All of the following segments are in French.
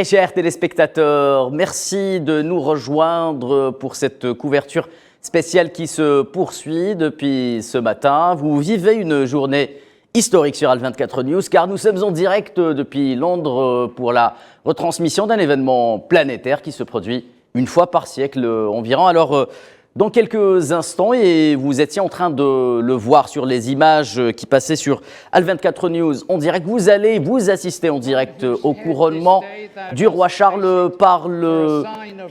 Très chers téléspectateurs, merci de nous rejoindre pour cette couverture spéciale qui se poursuit depuis ce matin. Vous vivez une journée historique sur Al24 News car nous sommes en direct depuis Londres pour la retransmission d'un événement planétaire qui se produit une fois par siècle environ. Alors, dans quelques instants, et vous étiez en train de le voir sur les images qui passaient sur Al24 News en direct, vous allez vous assister en direct au couronnement du roi Charles par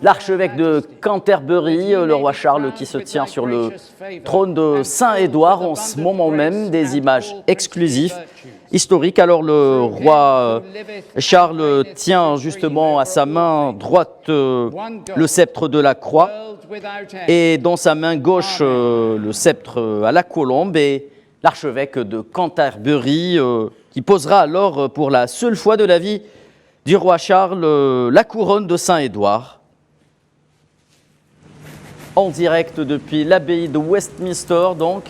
l'archevêque de Canterbury, le roi Charles qui se tient sur le trône de Saint-Édouard en ce moment même, des images exclusives, historiques. Alors le roi Charles tient justement à sa main droite le sceptre de la croix et dans sa main gauche le sceptre à la colombe et l'archevêque de Canterbury qui posera alors pour la seule fois de la vie du roi Charles la couronne de Saint-Édouard. En direct depuis l'abbaye de Westminster, donc,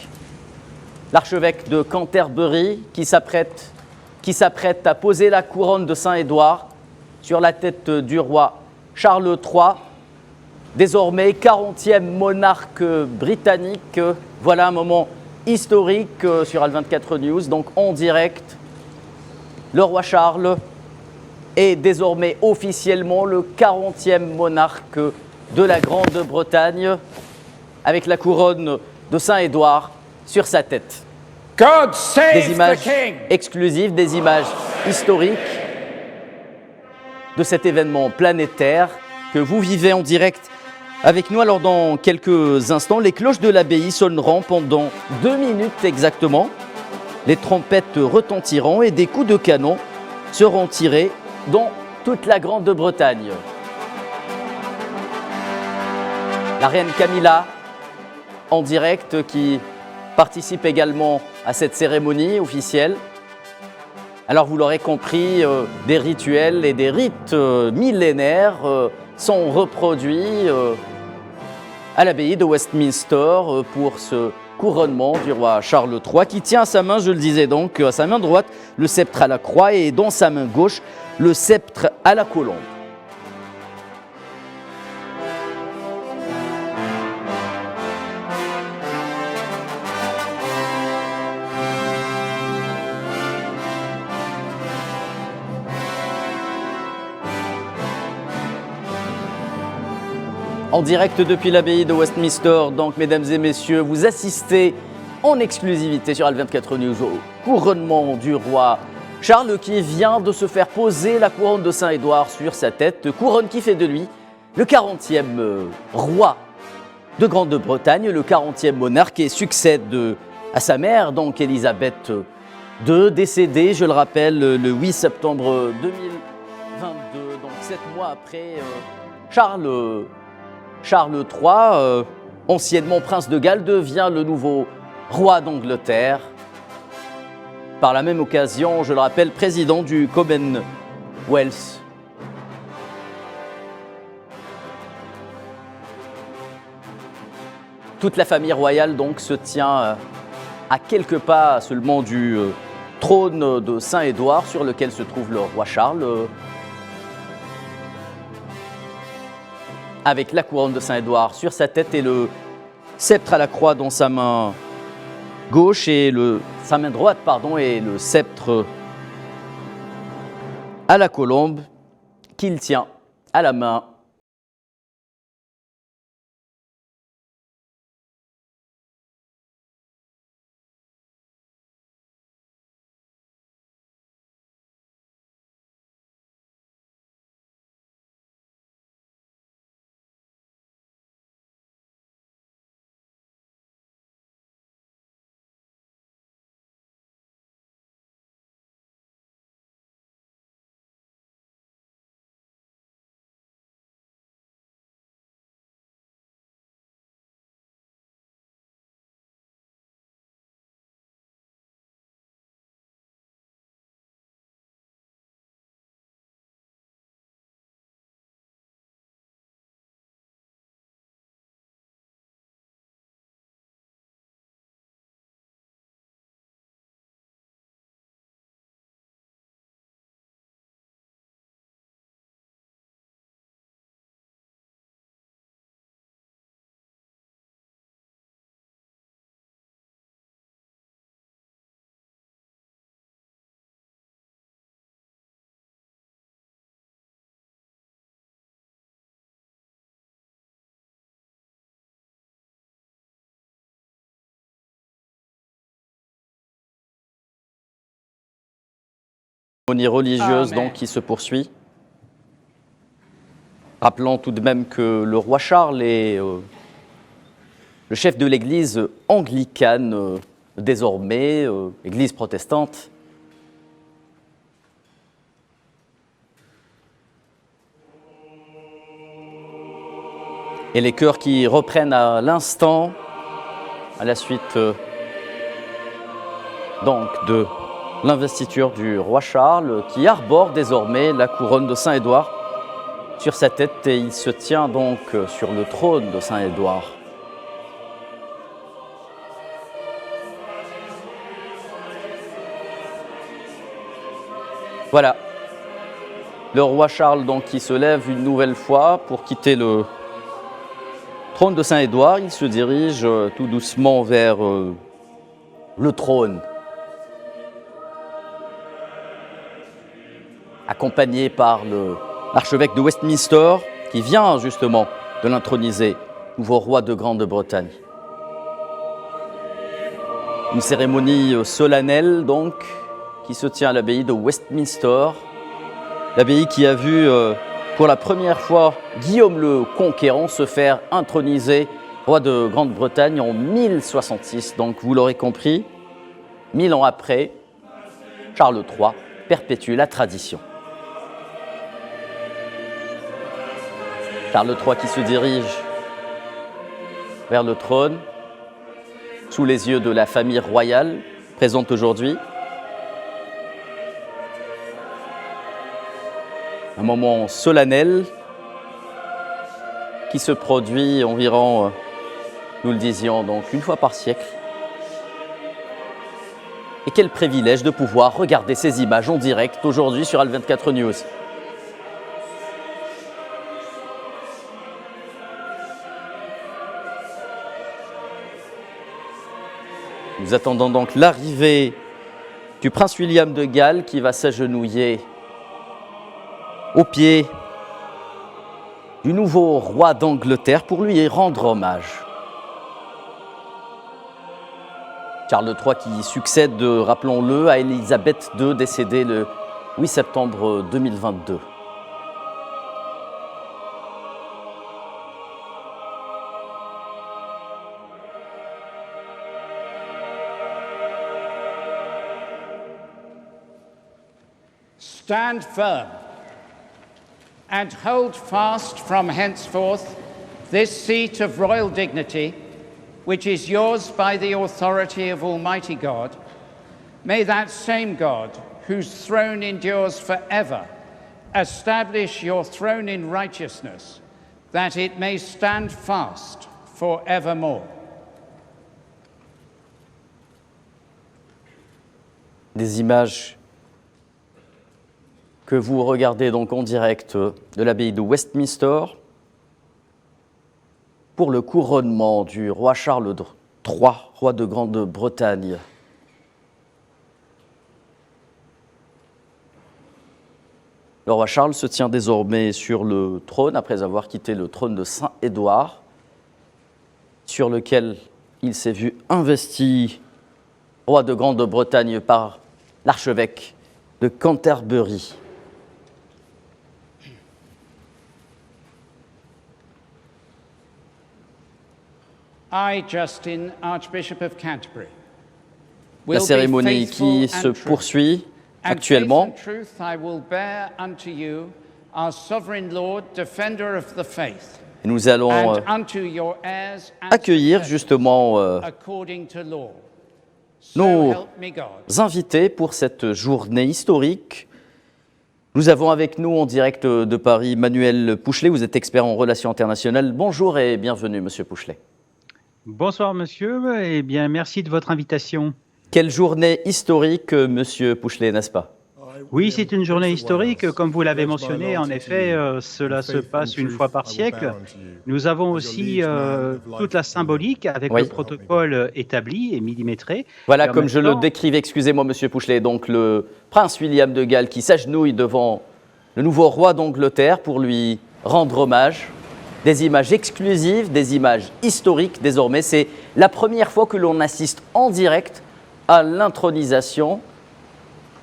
l'archevêque de Canterbury qui s'apprête à poser la couronne de Saint-Édouard sur la tête du roi Charles III, désormais 40e monarque britannique. Voilà un moment historique sur Al24 News, donc en direct. Le roi Charles est désormais officiellement le 40e monarque de la Grande-Bretagne, avec la couronne de Saint-Édouard sur sa tête. God save Des images the King. exclusives, des images historiques de cet événement planétaire que vous vivez en direct avec nous. Alors dans quelques instants, les cloches de l'abbaye sonneront pendant 2 minutes exactement. Les trompettes retentiront et des coups de canon seront tirés dans toute la Grande-Bretagne. La reine Camilla en direct qui participe également à cette cérémonie officielle. Alors vous l'aurez compris, des rituels et des rites millénaires sont reproduits à l'abbaye de Westminster pour ce couronnement du roi Charles III qui tient à sa main, je le disais donc, à sa main droite le sceptre à la croix et dans sa main gauche le sceptre à la colombe. En direct depuis l'abbaye de Westminster, donc mesdames et messieurs, vous assistez en exclusivité sur Al24 News au couronnement du roi Charles qui vient de se faire poser la couronne de Saint-Édouard sur sa tête, couronne qui fait de lui le 40e roi de Grande-Bretagne, le 40e monarque et succède à sa mère, donc Élisabeth II, décédée, je le rappelle, le 8 septembre 2022, donc 7 mois après Charles III, anciennement prince de Galles, devient le nouveau roi d'Angleterre. Par la même occasion, je le rappelle, président du Commonwealth. Toute la famille royale donc se tient à quelques pas seulement du trône de Saint-Édouard sur lequel se trouve le roi Charles. Avec la couronne de Saint-Édouard sur sa tête et le sceptre à la croix dans sa main gauche et sa main droite, et le sceptre à la colombe qu'il tient à la main Cérémonie religieuse donc qui se poursuit. Rappelons tout de même que le roi Charles est le chef de l'église anglicane désormais, église protestante. Et les chœurs qui reprennent à l'instant, à la suite donc de l'investiture du roi Charles, qui arbore désormais la couronne de Saint-Édouard sur sa tête, et il se tient donc sur le trône de Saint-Édouard. Voilà, le roi Charles donc qui se lève une nouvelle fois pour quitter le trône de Saint-Édouard. Il se dirige tout doucement vers le trône, accompagné par l'archevêque de Westminster, qui vient justement de l'introniser, nouveau roi de Grande-Bretagne. Une cérémonie solennelle donc, qui se tient à l'abbaye de Westminster, l'abbaye qui a vu pour la première fois Guillaume le Conquérant se faire introniser roi de Grande-Bretagne en 1066. Donc vous l'aurez compris, 1000 ans après, Charles III perpétue la tradition. Charles III qui se dirige vers le trône, sous les yeux de la famille royale présente aujourd'hui. Un moment solennel qui se produit environ, nous le disions, donc une fois par siècle. Et quel privilège de pouvoir regarder ces images en direct aujourd'hui sur Al24 News. Nous attendons donc l'arrivée du prince William de Galles qui va s'agenouiller au pied du nouveau roi d'Angleterre pour lui rendre hommage. Charles III qui succède, rappelons-le, à Élisabeth II, décédée le 8 septembre 2022. Stand firm and hold fast from henceforth this seat of royal dignity, which is yours by the authority of Almighty God. May that same God, whose throne endures forever, establish your throne in righteousness, that it may stand fast forevermore. Des images que vous regardez donc en direct de l'abbaye de Westminster pour le couronnement du roi Charles III, roi de Grande-Bretagne. Le roi Charles se tient désormais sur le trône après avoir quitté le trône de Saint-Édouard, sur lequel il s'est vu investi roi de Grande-Bretagne par l'archevêque de Canterbury. I, Justin, Archbishop of Canterbury, La cérémonie qui se poursuit actuellement. Nous allons accueillir justement nos invités pour cette journée historique. Nous avons avec nous en direct de Paris Manuel Pouchelet, vous êtes expert en relations internationales. Bonjour et bienvenue Monsieur Pouchelet. Bonsoir monsieur, et bien merci de votre invitation. Quelle journée historique, Monsieur Pouchelet, n'est-ce pas? Oui, c'est une journée historique, comme vous l'avez mentionné. En effet, cela se passe une fois par siècle. Nous avons aussi toute la symbolique avec le protocole établi et millimétré. Voilà, comme je le décrivais, excusez-moi Monsieur Pouchelet, donc le prince William de Galles qui s'agenouille devant le nouveau roi d'Angleterre pour lui rendre hommage. Des images exclusives, des images historiques désormais. C'est la première fois que l'on assiste en direct à l'intronisation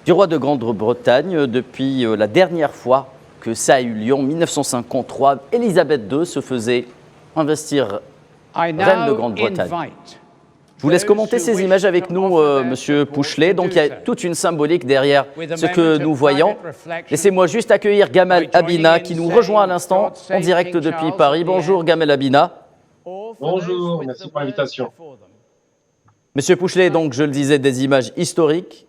du roi de Grande-Bretagne depuis la dernière fois que ça a eu lieu en 1953. Élisabeth II se faisait investir reine de Grande-Bretagne. Je vous laisse commenter ces images avec nous, Monsieur Pouchelet. Donc il y a toute une symbolique derrière ce que nous voyons. Laissez-moi juste accueillir Gamal Abina qui nous rejoint à l'instant en direct depuis Paris. Bonjour Gamal Abina. Bonjour, merci pour l'invitation. Monsieur Pouchelet, donc je le disais, des images historiques.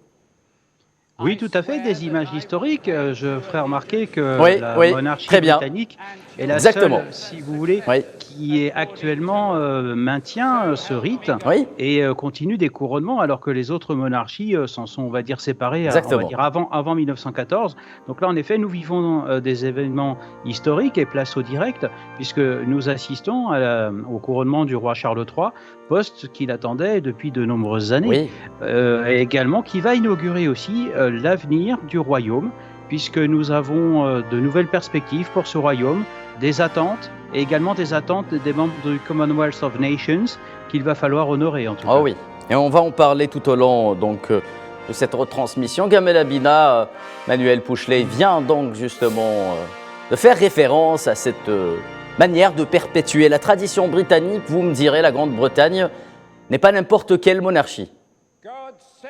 Oui, tout à fait, des images historiques. Je ferai remarquer que la monarchie britannique est la seule, si vous voulez, qui est actuellement maintient ce rite et continue des couronnements, alors que les autres monarchies s'en sont, on va dire, séparées on va dire, avant 1914. Donc là, en effet, nous vivons des événements historiques et place au direct, puisque nous assistons au couronnement du roi Charles III, poste qu'il attendait depuis de nombreuses années, et également qui va inaugurer aussi l'avenir du royaume, puisque nous avons de nouvelles perspectives pour ce royaume, des attentes, et également des attentes des membres du Commonwealth of Nations qu'il va falloir honorer en tout cas. Ah oui, et on va en parler tout au long donc, de cette retransmission. Gamal Abina, Manuel Pouchelet vient donc justement de faire référence à cette manière de perpétuer la tradition britannique. Vous me direz, la Grande-Bretagne n'est pas n'importe quelle monarchie.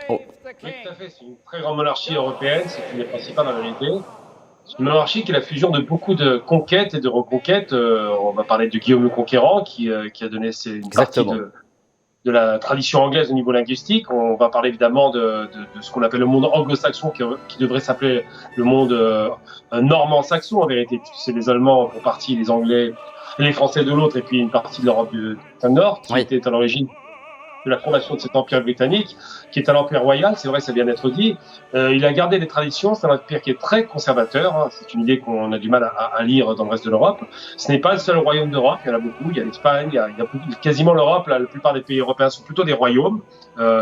Oui, tout à fait, c'est une très grande monarchie européenne, c'est une des principales en vérité. C'est une monarchie qui est la fusion de beaucoup de conquêtes et de reconquêtes. On va parler de Guillaume le Conquérant qui a donné une partie de la tradition anglaise au niveau linguistique. On va parler évidemment de ce qu'on appelle le monde anglo-saxon qui devrait s'appeler le monde normand-saxon en vérité, puisque c'est les Allemands pour partie, les Anglais et les Français de l'autre, et puis une partie de l'Europe du Nord qui était à l'origine de la fondation de cet empire britannique, qui est un empire royal, c'est vrai, ça vient d'être dit. Il a gardé les traditions, c'est un empire qui est très conservateur, hein. C'est une idée qu'on a du mal à lire dans le reste de l'Europe. Ce n'est pas le seul royaume d'Europe, il y en a beaucoup, il y a l'Espagne, il y a quasiment l'Europe, la plupart des pays européens sont plutôt des royaumes.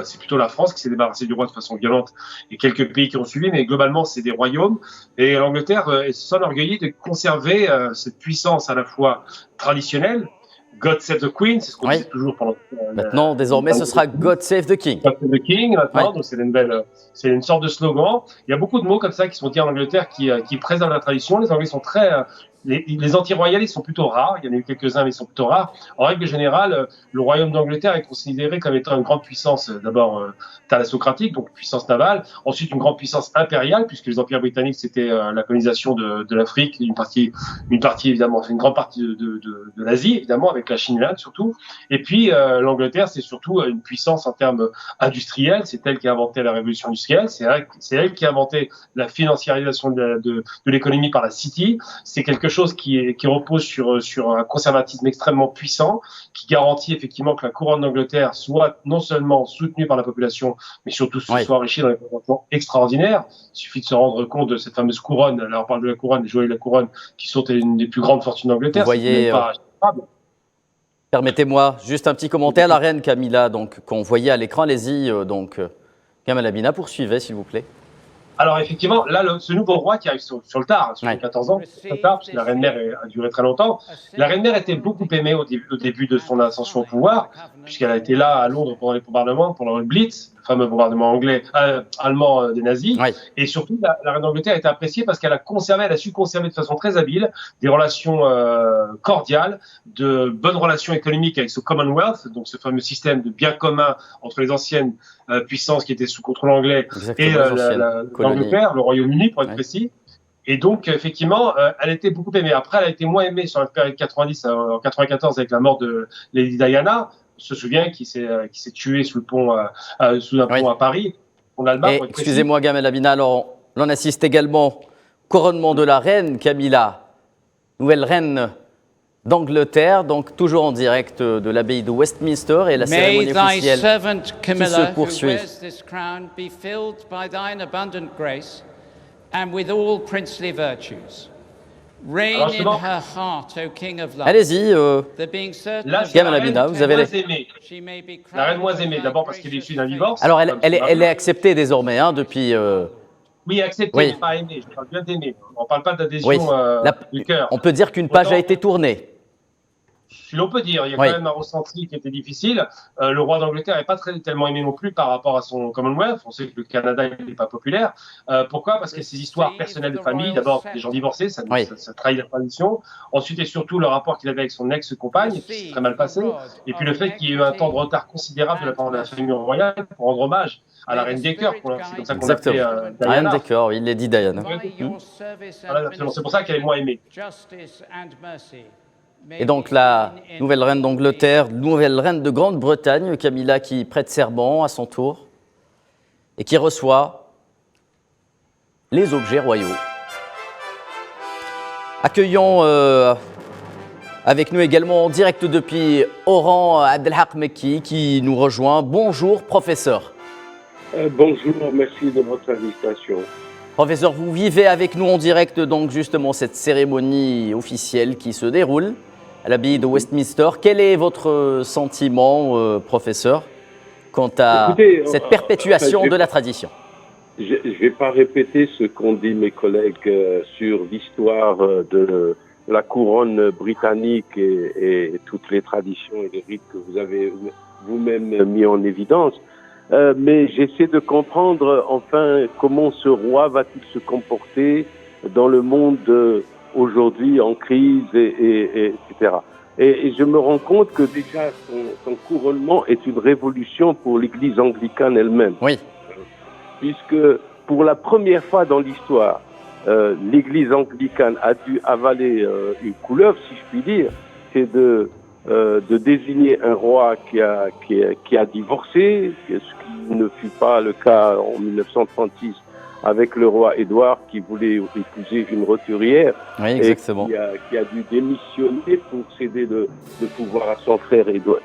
C'est plutôt la France qui s'est débarrassée du roi de façon violente et quelques pays qui ont suivi, mais globalement c'est des royaumes. Et l'Angleterre s'enorgueillit de conserver cette puissance à la fois traditionnelle. God Save the Queen, c'est ce qu'on dit toujours pendant. Maintenant, désormais, ce sera God Save the King. God Save the King, maintenant, donc c'est une sorte de slogan. Il y a beaucoup de mots comme ça qui sont dits en Angleterre qui préservent la tradition. Les Anglais sont très, les anti-royalistes sont plutôt rares. Il y en a eu quelques-uns, mais ils sont plutôt rares. En règle générale, le royaume d'Angleterre est considéré comme étant une grande puissance, d'abord thalassocratique, donc puissance navale. Ensuite, une grande puissance impériale, puisque les empires britanniques, c'était la colonisation de l'Afrique, une partie évidemment, c'est une grande partie de l'Asie, évidemment, avec la Chine et l'Inde surtout. Et puis, l'Angleterre, c'est surtout une puissance en termes industriels. C'est elle qui a inventé la révolution industrielle. C'est elle qui a inventé la financiarisation de l'économie par la City. C'est quelque chose qui repose sur un conservatisme extrêmement puissant, qui garantit effectivement que la couronne d'Angleterre soit non seulement soutenue par la population, mais surtout soit enrichie dans des comportements extraordinaires. Il suffit de se rendre compte de cette fameuse couronne. Là, on parle de la couronne, les joyaux de la couronne, qui sont une des plus grandes fortunes d'Angleterre. Vous voyez, permettez-moi juste un petit commentaire. La reine Camilla, donc qu'on voyait à l'écran, allez-y. Gamal Abina, poursuivez, s'il vous plaît. Alors effectivement, là, ce nouveau roi qui arrive sur le tard, sur 14 ans, c'est très tard, parce que la reine-mère a duré très longtemps. La reine-mère était beaucoup aimée au début de son ascension au pouvoir, puisqu'elle a été là à Londres pendant les bombardements, pendant le Blitz, le fameux bombardement allemand des nazis. Et surtout, la reine d'Angleterre était appréciée parce qu'elle a su conserver de façon très habile des relations cordiales, de bonnes relations économiques avec ce Commonwealth, donc ce fameux système de bien commun entre les anciennes puissances qui étaient sous contrôle anglais et l'Angleterre, le Royaume-Uni pour être précis. Et donc, effectivement, elle était beaucoup aimée. Après, elle a été moins aimée sur la période 90, en 94, avec la mort de Lady Diana. On se souvient qui s'est tué sous un pont à Paris. Excusez-moi, Gamal Abina, alors l'on assiste également au couronnement de la reine Camilla, nouvelle reine d'Angleterre, donc toujours en direct de l'abbaye de Westminster, et la cérémonie officielle qui se poursuit. Allez-y, Gamal Abina, vous avez la reine moins aimée, d'abord parce qu'elle est issue d'un divorce. Alors elle est acceptée désormais, depuis... Oui, acceptée, mais pas aimée. Je parle bien d'aimer. On ne parle pas d'adhésion du cœur. On peut dire qu'une page a été tournée. Si l'on peut dire, il y a quand Oui. même un ressenti qui était difficile. Le roi d'Angleterre n'est pas tellement aimé non plus par rapport à son Commonwealth. On sait que le Canada n'est pas populaire. Pourquoi? Parce que ces histoires personnelles de famille, d'abord des gens divorcés, ça trahit la tradition. Ensuite et surtout le rapport qu'il avait avec son ex-compagne, qui s'est très mal passé. Et puis le fait qu'il y ait eu un temps de retard considérable de la part de la famille royale pour rendre hommage à la reine des cœurs. C'est comme ça qu'on l'appelait Reine Diana. des cœurs, il l'a dit Diana. Voilà, c'est pour ça qu'elle est moins aimée. Et donc la nouvelle reine d'Angleterre, nouvelle reine de Grande-Bretagne, Camilla, qui prête serment à son tour et qui reçoit les objets royaux. Accueillons avec nous également en direct depuis Oran Abdelhak Mekki qui nous rejoint. Bonjour professeur. Bonjour, merci de votre invitation. Professeur, vous vivez avec nous en direct donc justement cette cérémonie officielle qui se déroule à l'abbaye de Westminster. Quel est votre sentiment, professeur, quant à cette perpétuation de la tradition? Je ne vais pas répéter ce qu'ont dit mes collègues sur l'histoire de la couronne britannique et toutes les traditions et les rites que vous avez vous-même mis en évidence. Mais j'essaie de comprendre enfin comment ce roi va-t-il se comporter dans le monde aujourd'hui en crise, etc. Et je me rends compte que déjà son couronnement est une révolution pour l'Église anglicane elle-même. Oui. Puisque pour la première fois dans l'histoire, l'Église anglicane a dû avaler une couleuvre, si je puis dire, c'est de désigner un roi qui a divorcé, ce qui ne fut pas le cas en 1936 avec le roi Édouard qui voulait épouser une roturière. Oui, exactement. Et qui a dû démissionner pour céder le pouvoir à son frère Édouard,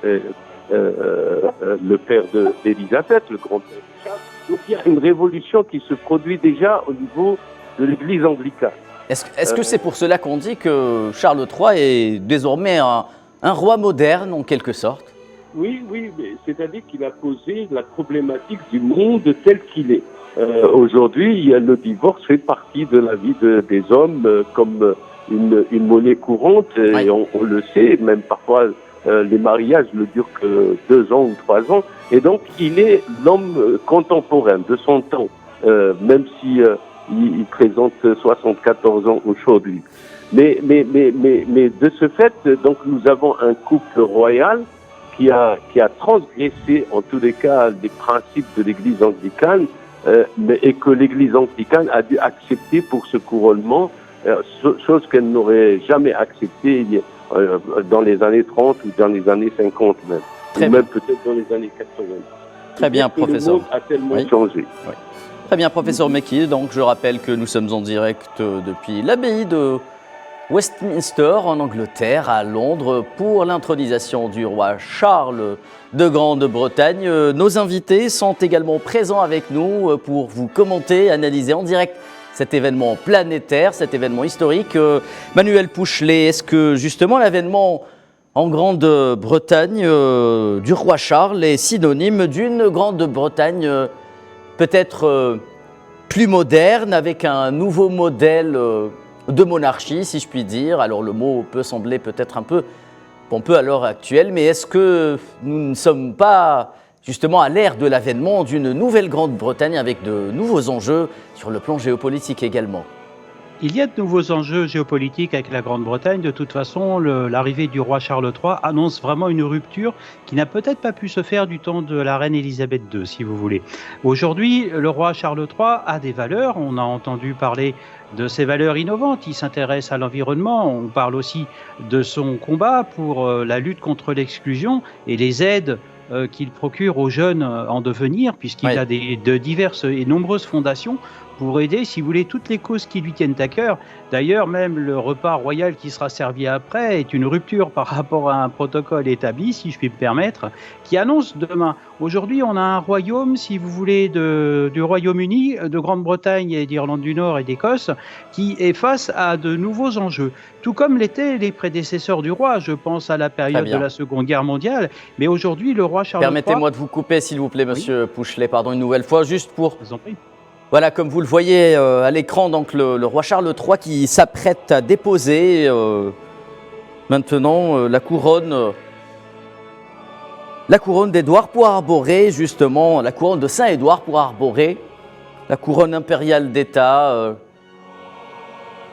le père d'Élisabeth, le grand-père de Charles. Donc il y a une révolution qui se produit déjà au niveau de l'Église anglicane. Est-ce que c'est pour cela qu'on dit que Charles III est désormais un roi moderne en quelque sorte? Oui, mais c'est-à-dire qu'il a posé la problématique du monde tel qu'il est. Aujourd'hui, le divorce fait partie de la vie des hommes comme une monnaie courante, et on le sait, même parfois les mariages ne durent que 2 ans ou 3 ans, et donc il est l'homme contemporain de son temps, même si il présente 74 ans aujourd'hui. Mais de ce fait, donc nous avons un couple royal qui a transgressé en tous les cas les principes de l'Église anglicane, et que l'Église anglicane a dû accepter pour ce couronnement, chose qu'elle n'aurait jamais acceptée dans les années 30 ou dans les années 50 même, ou même peut-être dans les années 80. Très bien, professeur. Le monde a tellement changé. Oui. Très bien, professeur Mekki. Donc, je rappelle que nous sommes en direct depuis l'abbaye de Westminster, en Angleterre, à Londres, pour l'intronisation du roi Charles de Grande-Bretagne. Nos invités sont également présents avec nous pour vous commenter, analyser en direct cet événement planétaire, cet événement historique. Manuel Pouchelet, est-ce que justement l'avènement en Grande-Bretagne du roi Charles est synonyme d'une Grande-Bretagne peut-être plus moderne, avec un nouveau modèle de monarchie, si je puis dire? Alors le mot peut sembler peut-être un peu pompeux à l'heure actuelle, mais est-ce que nous ne sommes pas justement à l'ère de l'avènement d'une nouvelle Grande-Bretagne avec de nouveaux enjeux sur le plan géopolitique également? Il y a de nouveaux enjeux géopolitiques avec la Grande-Bretagne. De toute façon, l'arrivée du roi Charles III annonce vraiment une rupture qui n'a peut-être pas pu se faire du temps de la reine Elisabeth II, si vous voulez. Aujourd'hui, le roi Charles III a des valeurs. On a entendu parler de ses valeurs innovantes. Il s'intéresse à l'environnement. On parle aussi de son combat pour la lutte contre l'exclusion et les aides qu'il procure aux jeunes en devenir, puisqu'il a de diverses et nombreuses fondations pour aider, si vous voulez, toutes les causes qui lui tiennent à cœur. D'ailleurs, même le repas royal qui sera servi après est une rupture par rapport à un protocole établi, si je puis me permettre, qui annonce demain. Aujourd'hui, on a un royaume, si vous voulez, du Royaume-Uni, de Grande-Bretagne et d'Irlande du Nord et d'Écosse, qui est face à de nouveaux enjeux. Tout comme l'étaient les prédécesseurs du roi, je pense à la période de la Seconde Guerre mondiale. Mais aujourd'hui, le roi Charles III... Permettez-moi de vous couper, s'il vous plaît, monsieur Pouchelet, pardon, une nouvelle fois, juste pour... Je vous en prie. Voilà, comme vous le voyez à l'écran, donc le roi Charles III qui s'apprête à déposer maintenant la couronne d'Édouard pour arborer, justement, la couronne de Saint-Édouard pour arborer la couronne impériale d'État.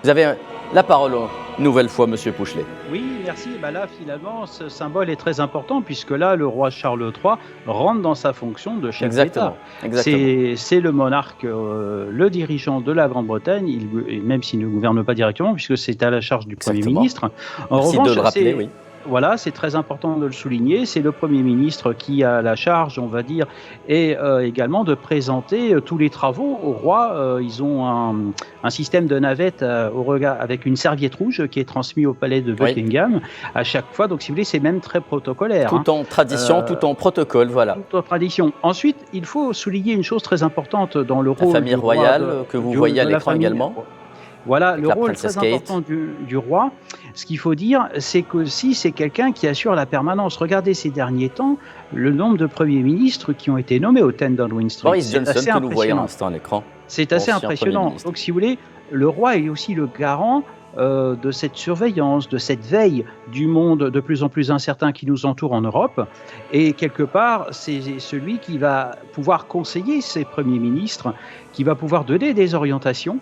Vous avez la parole une nouvelle fois, Monsieur Pouchelet. Oui, merci. Là, finalement, ce symbole est très important puisque là, le roi Charles III rentre dans sa fonction de chef d'État. C'est le monarque, le dirigeant de la Grande-Bretagne, même s'il ne gouverne pas directement puisque c'est à la charge du Premier ministre. Merci de le rappeler, oui. Voilà, c'est très important de le souligner. C'est le Premier ministre qui a la charge, on va dire, et également de présenter tous les travaux au roi. Ils ont un système de navette avec une serviette rouge qui est transmis au palais de Buckingham à chaque fois. Donc, si vous voulez, c'est même très protocolaire. Tout en tradition, tout en protocole, voilà. Tout en tradition. Ensuite, il faut souligner une chose très importante dans le rôle la famille royale que vous voyez à l'écran également. Voilà, le rôle très important du roi. Ce qu'il faut dire, c'est qu'aussi, c'est quelqu'un qui assure la permanence. Regardez ces derniers temps, le nombre de premiers ministres qui ont été nommés au 10 Downing Street. Boris Johnson, que nous voyons à l'instant à l'écran. C'est assez impressionnant. Donc, si vous voulez, le roi est aussi le garant de cette surveillance, de cette veille du monde de plus en plus incertain qui nous entoure en Europe. Et quelque part, c'est celui qui va pouvoir conseiller ses premiers ministres, qui va pouvoir donner des orientations.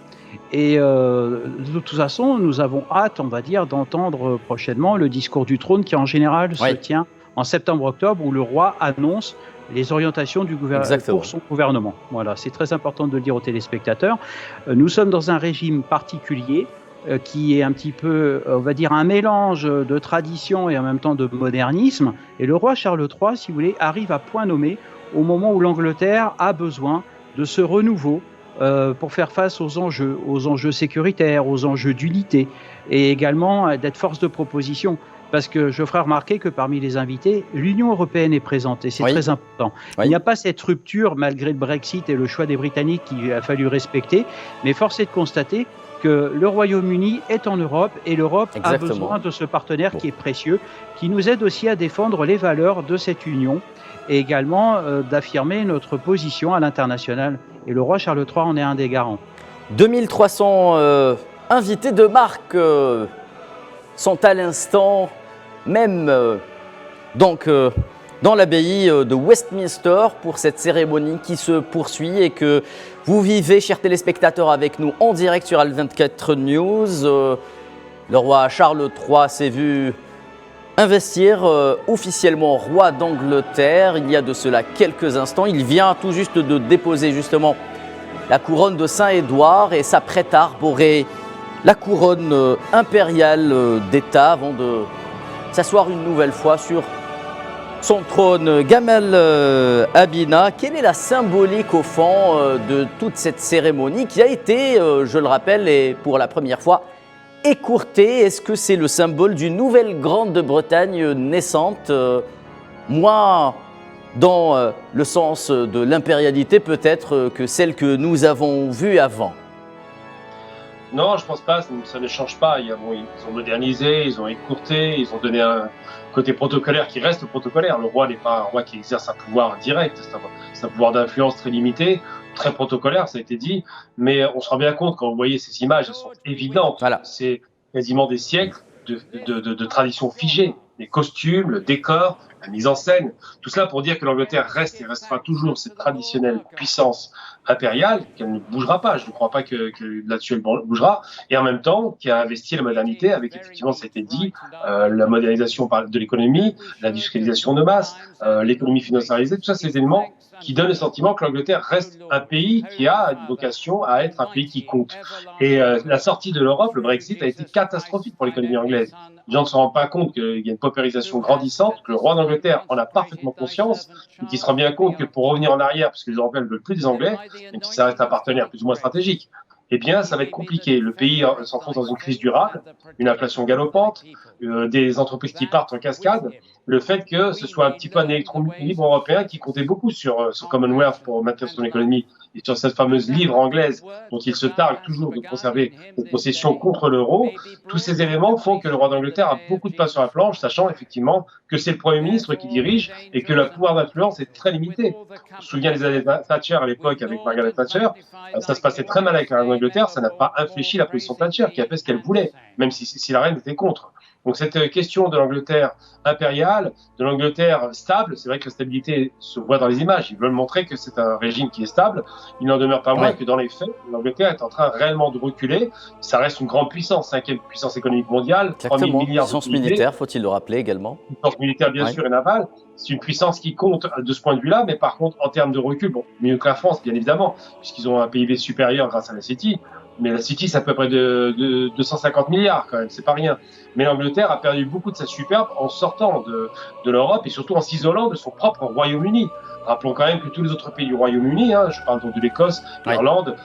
Et de toute façon, nous avons hâte, on va dire, d'entendre prochainement le discours du trône qui en général se tient en septembre-octobre où le roi annonce les orientations du gouvernement pour son gouvernement. Voilà, c'est très important de le dire aux téléspectateurs. Nous sommes dans un régime particulier qui est un petit peu, on va dire, un mélange de tradition et en même temps de modernisme. Et le roi Charles III, si vous voulez, arrive à point nommé au moment où l'Angleterre a besoin de ce renouveau pour faire face aux enjeux sécuritaires, aux enjeux d'unité et également d'être force de proposition. Parce que je ferai remarquer que parmi les invités, l'Union européenne est présente et c'est très important. Il n'y a pas cette rupture malgré le Brexit et le choix des Britanniques qu'il a fallu respecter, mais force est de constater que le Royaume-Uni est en Europe et l'Europe a besoin de ce partenaire qui est précieux, qui nous aide aussi à défendre les valeurs de cette union et également d'affirmer notre position à l'international. Et le roi Charles III en est un des garants. 2300 invités de marque sont à l'instant même dans l'abbaye de Westminster pour cette cérémonie qui se poursuit et que vous vivez, chers téléspectateurs, avec nous en direct sur Al24 News. Le roi Charles III s'est vu investir officiellement roi d'Angleterre il y a de cela quelques instants. Il vient tout juste de déposer justement la couronne de Saint-Édouard et s'apprête à arborer la couronne impériale d'État avant de s'asseoir une nouvelle fois sur son trône. Gamal Abina, quelle est la symbolique au fond de toute cette cérémonie qui a été, je le rappelle, et pour la première fois, écourtée? Est-ce que c'est le symbole d'une nouvelle Grande-Bretagne naissante, moins dans le sens de l'impérialité peut-être que celle que nous avons vue avant? Non, je pense pas, ça ne change pas. Ils ont modernisé, ils ont écourté, ils ont donné un côté protocolaire qui reste protocolaire. Le roi n'est pas un roi qui exerce un pouvoir direct, c'est un pouvoir d'influence très limité, très protocolaire, ça a été dit, mais on se rend bien compte quand vous voyez ces images, elles sont évidentes. Voilà. C'est quasiment des siècles de traditions figées, les costumes, le décor, la mise en scène, tout cela pour dire que l'Angleterre reste et restera toujours cette traditionnelle puissance impériale, qu'elle ne bougera pas. Je ne crois pas que là-dessus elle bougera. Et en même temps, qui a investi la modernité avec, effectivement, ça a été dit, la modernisation de l'économie, l'industrialisation de masse, l'économie financiarisée, tout ça, ces éléments qui donnent le sentiment que l'Angleterre reste un pays qui a une vocation à être un pays qui compte. Et la sortie de l'Europe, le Brexit, a été catastrophique pour l'économie anglaise. Les gens ne se rendent pas compte qu'il y a une paupérisation grandissante, que le roi d'Angleterre en a parfaitement conscience, et qu'il se rend bien compte que pour revenir en arrière, parce que les Européens ne veulent plus des Anglais, même si ça reste un partenaire plus ou moins stratégique, eh bien, ça va être compliqué. Le pays s'enfonce dans une crise durable, une inflation galopante, des entreprises qui partent en cascade. Le fait que ce soit un petit peu un électron libre européen qui comptait beaucoup sur Commonwealth pour maintenir son économie et sur cette fameuse livre anglaise dont il se targue toujours de conserver cette possession contre l'euro, tous ces éléments font que le roi d'Angleterre a beaucoup de pain sur la planche, sachant effectivement que c'est le Premier ministre qui dirige et que le pouvoir d'influence est très limité. On se souvient des années Thatcher à l'époque avec Margaret Thatcher, ça se passait très mal avec la reine d'Angleterre, ça n'a pas infléchi la position de Thatcher qui a fait ce qu'elle voulait, même si la reine était contre. Donc cette question de l'Angleterre impériale, de l'Angleterre stable, c'est vrai que la stabilité se voit dans les images. Ils veulent montrer que c'est un régime qui est stable. Il n'en demeure pas moins que dans les faits, l'Angleterre est en train réellement de reculer. Ça reste une grande puissance, 5e puissance économique mondiale, 3 000 milliards puissance de PIB. militaire, faut-il le rappeler également. Puissance militaire bien sûr et navale. C'est une puissance qui compte de ce point de vue-là, mais par contre en termes de recul, bon, mieux que la France bien évidemment, puisqu'ils ont un PIB supérieur grâce à la City. Mais la City, c'est à peu près de 250 milliards quand même, c'est pas rien. Mais l'Angleterre a perdu beaucoup de sa superbe en sortant de l'Europe et surtout en s'isolant de son propre Royaume-Uni. Rappelons quand même que tous les autres pays du Royaume-Uni, je parle donc de l'Écosse, l'Irlande,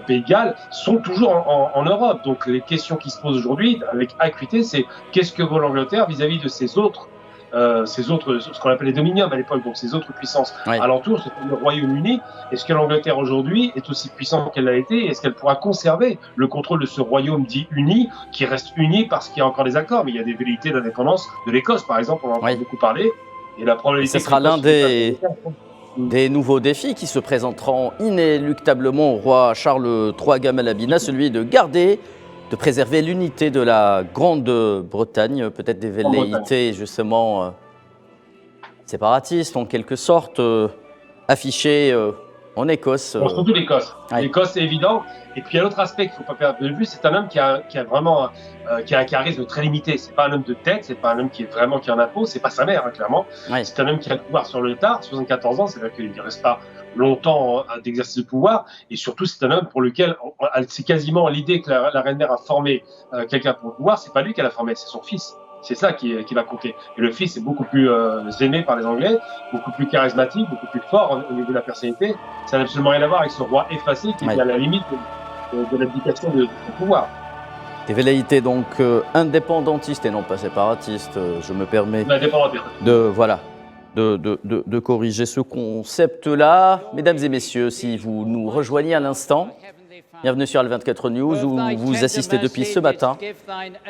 Pays de Galles, sont toujours en Europe. Donc les questions qui se posent aujourd'hui, avec acuité, c'est qu'est-ce que vaut l'Angleterre vis-à-vis de ces autres, ce qu'on appelle les dominiums à l'époque, donc ces autres puissances alentours, c'est le Royaume-Uni. Est-ce que l'Angleterre aujourd'hui est aussi puissante qu'elle l'a été? Est-ce qu'elle pourra conserver le contrôle de ce royaume dit uni, qui reste uni parce qu'il y a encore des accords, mais il y a des velléités d'indépendance de l'Écosse, par exemple, on en a beaucoup parlé. Et la probabilité ce sera l'un des nouveaux défis qui se présenteront inéluctablement au roi Charles III Gamalabina, celui de garder, de préserver l'unité de la Grande-Bretagne, peut-être des velléités justement séparatistes en quelque sorte, affichées en Écosse. Surtout l'Écosse. L'Écosse, c'est évident. Et puis il y a l'autre aspect qu'il ne faut pas perdre de vue, c'est un homme qui a vraiment qui a un charisme très limité. C'est pas un homme de tête, c'est pas un homme qui est vraiment qui en impose, c'est pas sa mère clairement. C'est un homme qui a le pouvoir sur le tard, 74 ans, c'est-à-dire qu'il ne reste pas longtemps d'exercice de pouvoir. Et surtout, c'est un homme pour lequel c'est quasiment l'idée que la reine mère a formé quelqu'un pour le pouvoir. C'est pas lui qui l'a formé, c'est son fils. C'est ça qui va compter. Et le fils est beaucoup plus aimé par les Anglais, beaucoup plus charismatique, beaucoup plus fort au niveau de la personnalité. Ça n'a absolument rien à voir avec ce roi effacé qui est à la limite de l'abdication de pouvoir. Des velléités donc indépendantistes et non pas séparatistes, je me permets de corriger ce concept-là. Mesdames et messieurs, si vous nous rejoignez à l'instant, bienvenue sur Al24 News où vous assistez depuis ce matin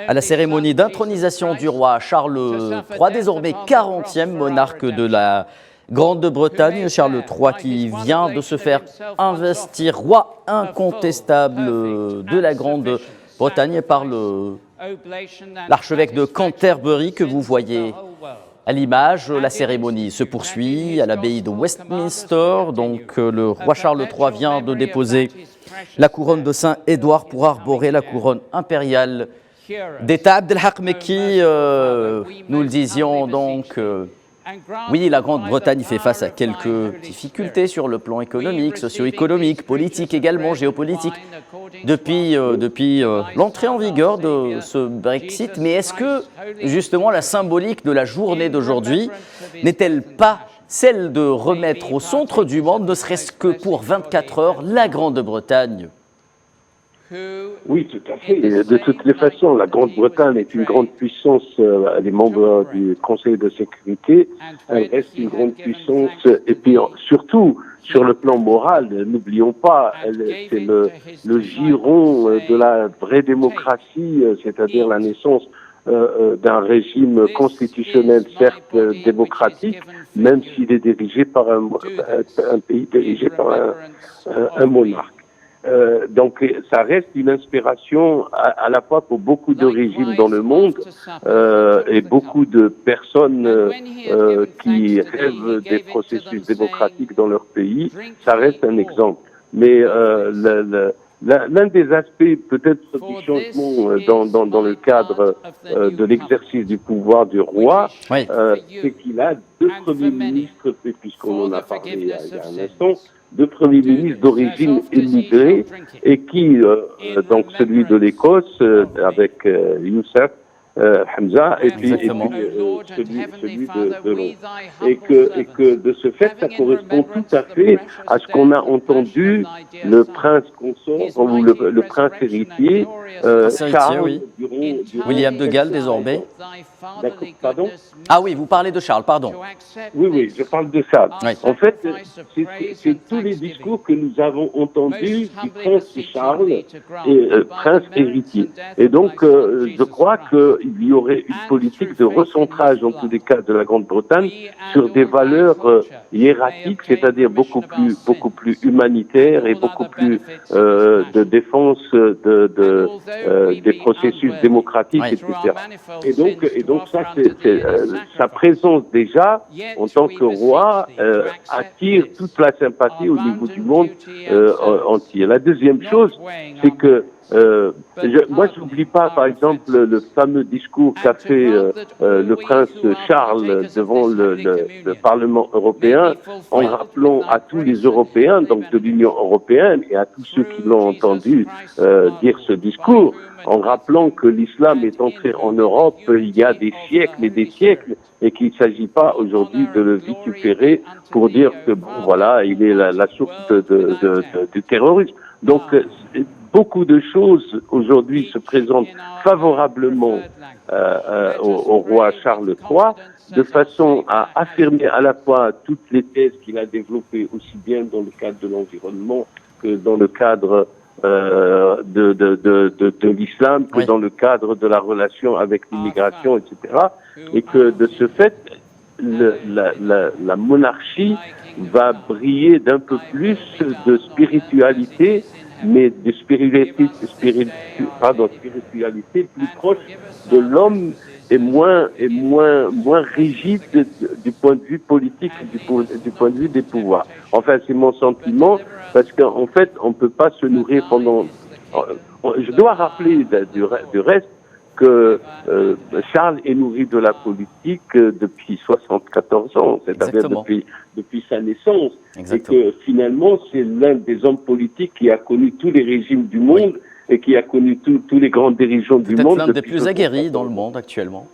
à la cérémonie d'intronisation du roi Charles III, désormais 40e monarque de la Grande-Bretagne. Charles III qui vient de se faire investir roi incontestable de la Grande-Bretagne par l'archevêque de Canterbury que vous voyez à l'image. La cérémonie se poursuit à l'abbaye de Westminster. Donc le roi Charles III vient de déposer la couronne de Saint-Édouard pour arborer la couronne impériale d'État. Abdelhak Mekki, nous le disions donc, oui, la Grande-Bretagne fait face à quelques difficultés sur le plan économique, socio-économique, politique également, géopolitique, depuis l'entrée en vigueur de ce Brexit. Mais est-ce que, justement, la symbolique de la journée d'aujourd'hui n'est-elle pas celle de remettre au centre du monde, ne serait-ce que pour 24 heures, la Grande-Bretagne? Oui, tout à fait. De toutes les façons, la Grande-Bretagne est une grande puissance. Elle est membre du Conseil de sécurité. Elle reste une grande puissance. Et puis, surtout, sur le plan moral, n'oublions pas, c'est le giron de la vraie démocratie, c'est-à-dire la naissance d'un régime constitutionnel, certes démocratique, même s'il est dirigé par un pays dirigé par un monarque. Donc ça reste une inspiration à la fois pour beaucoup de régimes dans le monde et beaucoup de personnes qui rêvent des processus démocratiques dans leur pays. Ça reste un exemple. Mais l'un des aspects peut-être du changement dans le cadre de l'exercice du pouvoir du roi, c'est qu'il a deux premiers ministres, puisqu'on en a parlé il y a un instant, deux premiers ministres d'origine immigrée et qui, donc celui de l'Écosse avec Youssef Hamza et puis celui de Londres. Et que de ce fait, ça correspond tout à fait à ce qu'on a entendu le prince consort ou le prince héritier, Charles, William de Galles désormais. Pardon? Ah oui, vous parlez de Charles, pardon. Oui, je parle de Charles. Oui. En fait, c'est tous les discours que nous avons entendus du prince Charles et prince héritier. Et donc, je crois qu'il qu'il y aurait une politique de recentrage, en tous les cas, de la Grande-Bretagne sur des valeurs hiérarchiques, c'est-à-dire beaucoup plus humanitaires et beaucoup plus de défense des processus démocratiques, etc. Et donc ça, sa présence déjà en tant que roi attire toute la sympathie au niveau du monde entier. La deuxième chose, c'est que moi, je n'oublie pas, par exemple, le fameux discours qu'a fait le prince Charles devant le Parlement européen, en rappelant à tous les Européens, donc de l'Union européenne, et à tous ceux qui l'ont entendu dire ce discours, en rappelant que l'islam est entré en Europe il y a des siècles et des siècles, et qu'il ne s'agit pas aujourd'hui de le vitupérer pour dire que, bon, voilà, il est la source du terrorisme. Donc, beaucoup de choses aujourd'hui se présentent favorablement au roi Charles III, de façon à affirmer à la fois toutes les thèses qu'il a développées, aussi bien dans le cadre de l'environnement que dans le cadre de l'islam, que dans le cadre de la relation avec l'immigration, etc. Et que de ce fait, la monarchie va briller d'un peu plus de spiritualité, mais de spiritualité plus proche de l'homme et moins rigide du point de vue politique, du point de vue des pouvoirs. Enfin, c'est mon sentiment, parce qu'en fait, on peut pas se nourrir pendant. Je dois rappeler du reste que Charles est nourri de la politique depuis 74 ans, c'est-à-dire depuis sa naissance. Exactement. Et que finalement, c'est l'un des hommes politiques qui a connu tous les régimes du monde et qui a connu tous les grands dirigeants du monde. Peut-être l'un des plus aguerris dans le monde actuellement,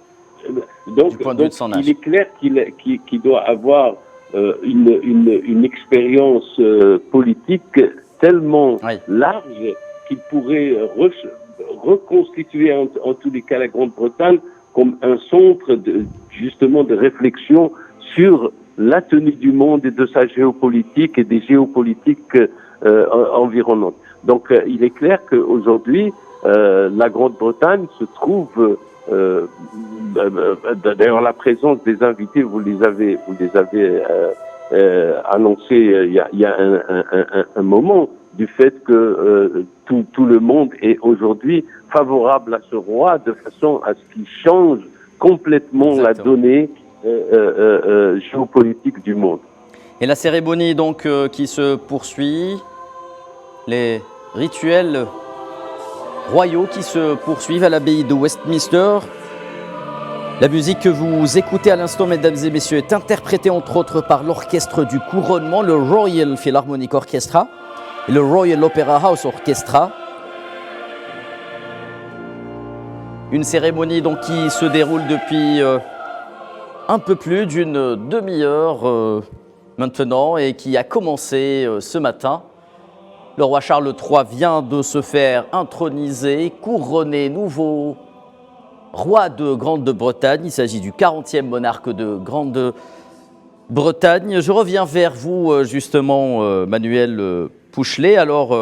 du point de vue de son âge. Il est clair qu'il doit avoir une expérience politique tellement large qu'il pourrait reconstituer en tous les cas la Grande-Bretagne comme un centre justement de réflexion sur la tenue du monde et de sa géopolitique et des géopolitiques environnantes. Donc il est clair qu'aujourd'hui la Grande-Bretagne se trouve d'ailleurs la présence des invités, vous les avez annoncé il y a un moment, du fait que tout le monde est aujourd'hui favorable à ce roi, de façon à ce qu'il change complètement la donnée géopolitique du monde. Et la cérémonie donc qui se poursuit, les rituels royaux qui se poursuivent à l'abbaye de Westminster. La musique que vous écoutez à l'instant, mesdames et messieurs, est interprétée entre autres par l'orchestre du couronnement, le Royal Philharmonic Orchestra et le Royal Opera House Orchestra. Une cérémonie donc qui se déroule depuis un peu plus d'une demi-heure maintenant et qui a commencé ce matin. Le roi Charles III vient de se faire introniser, couronner nouveau roi de Grande-Bretagne. Il s'agit du 40e monarque de Grande-Bretagne. Je reviens vers vous justement, Manuel Pouchelet. Alors,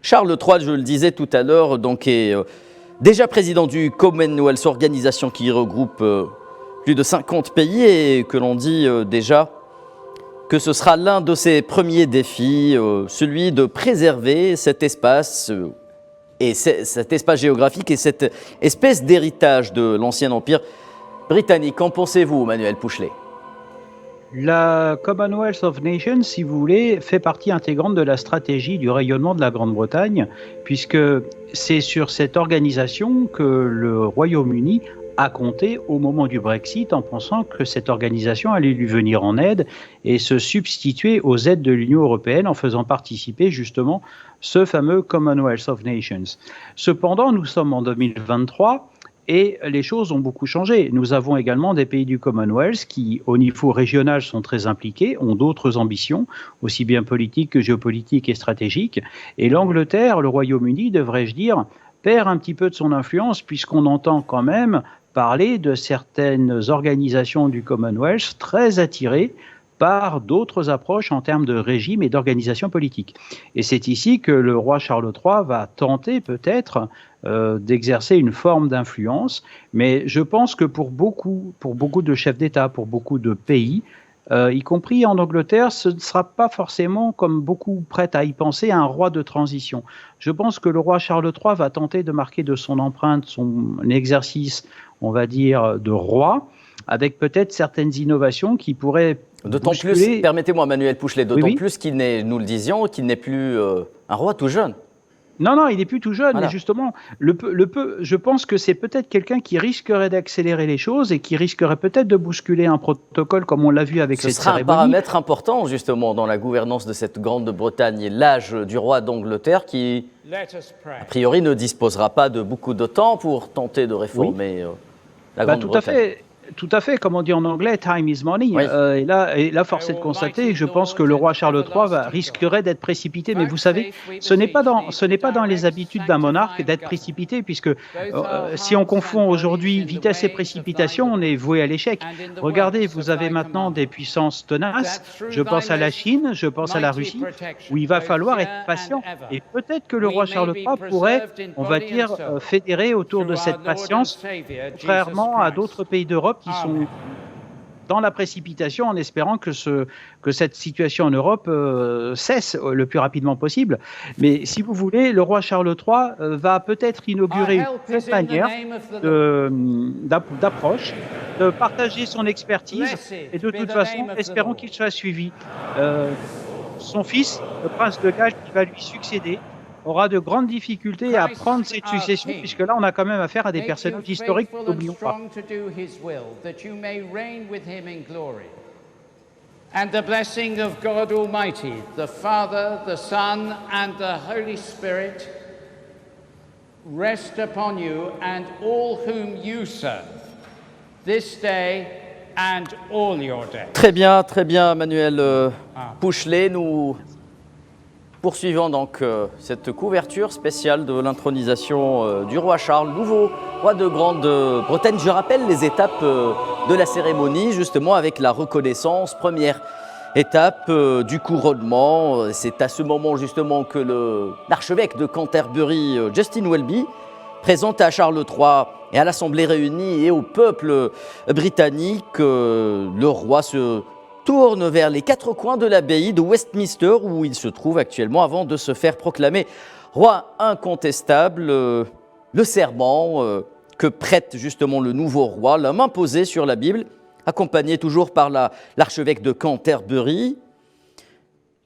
Charles III, je le disais tout à l'heure, donc est déjà président du Commonwealth, organisation qui regroupe plus de 50 pays et que l'on dit déjà que ce sera l'un de ses premiers défis, celui de préserver cet espace et cet espace géographique et cette espèce d'héritage de l'ancien empire britannique. Qu'en pensez-vous, Manuel Pouchelet ? La Commonwealth of Nations, si vous voulez, fait partie intégrante de la stratégie du rayonnement de la Grande-Bretagne, puisque c'est sur cette organisation que le Royaume-Uni a compté au moment du Brexit, en pensant que cette organisation allait lui venir en aide et se substituer aux aides de l'Union européenne en faisant participer justement ce fameux Commonwealth of Nations. Cependant, nous sommes en 2023 et les choses ont beaucoup changé. Nous avons également des pays du Commonwealth qui, au niveau régional, sont très impliqués, ont d'autres ambitions, aussi bien politiques que géopolitiques et stratégiques. Et l'Angleterre, le Royaume-Uni, devrais-je dire, perd un petit peu de son influence puisqu'on entend quand même parler de certaines organisations du Commonwealth très attirées par d'autres approches en termes de régime et d'organisation politique. Et c'est ici que le roi Charles III va tenter peut-être d'exercer une forme d'influence, mais je pense que pour beaucoup de chefs d'État, pour beaucoup de pays, y compris en Angleterre, ce ne sera pas forcément, comme beaucoup prêtent à y penser, un roi de transition. Je pense que le roi Charles III va tenter de marquer de son empreinte son exercice, on va dire, de roi, avec peut-être certaines innovations qui pourraient D'autant plus, permettez-moi Manuel Pouchelet, d'autant plus qu'il n'est, nous le disions, qu'il n'est plus un roi tout jeune. Non, il n'est plus tout jeune, mais justement, je pense que c'est peut-être quelqu'un qui risquerait d'accélérer les choses et qui risquerait peut-être de bousculer un protocole comme on l'a vu avec cette cérémonie. Ce sera un paramètre important justement dans la gouvernance de cette Grande-Bretagne, l'âge du roi d'Angleterre qui, a priori, ne disposera pas de beaucoup de temps pour tenter de réformer la Grande-Bretagne. Tout à fait, comme on dit en anglais, time is money. Oui. Et là, force est de constater, je pense que le roi Charles III risquerait d'être précipité. Mais vous savez, ce n'est pas dans les habitudes d'un monarque d'être précipité, puisque si on confond aujourd'hui vitesse et précipitation, on est voué à l'échec. Regardez, vous avez maintenant des puissances tenaces. Je pense à la Chine, je pense à la Russie, où il va falloir être patient. Et peut-être que le roi Charles III pourrait, on va dire, fédérer autour de cette patience, contrairement à d'autres pays d'Europe qui sont dans la précipitation en espérant que cette situation en Europe cesse le plus rapidement possible. Mais si vous voulez, le roi Charles III va peut-être inaugurer une nouvelle manière d'approche, de partager son expertise et de toute façon, espérons qu'il soit suivi. Son fils, le prince de Galles, qui va lui succéder, aura de grandes difficultés à prendre cette succession, puisque là, on a quand même affaire à des personnages historiques, n'oublions pas. And the blessing of God Almighty, the Father, the Son, and the Holy Spirit rest upon you and all whom you serve this day and all your days. Très bien, Manuel Pouchelet. Nous poursuivons donc cette couverture spéciale de l'intronisation du roi Charles, nouveau roi de Grande-Bretagne. Je rappelle les étapes de la cérémonie, justement avec la reconnaissance. Première étape du couronnement. C'est à ce moment justement que l'archevêque de Canterbury, Justin Welby, présente à Charles III et à l'Assemblée réunie et au peuple britannique le roi se tourne vers les quatre coins de l'abbaye de Westminster où il se trouve actuellement avant de se faire proclamer roi incontestable. Le serment que prête justement le nouveau roi, la main posée sur la Bible, accompagné toujours par l'archevêque de Canterbury.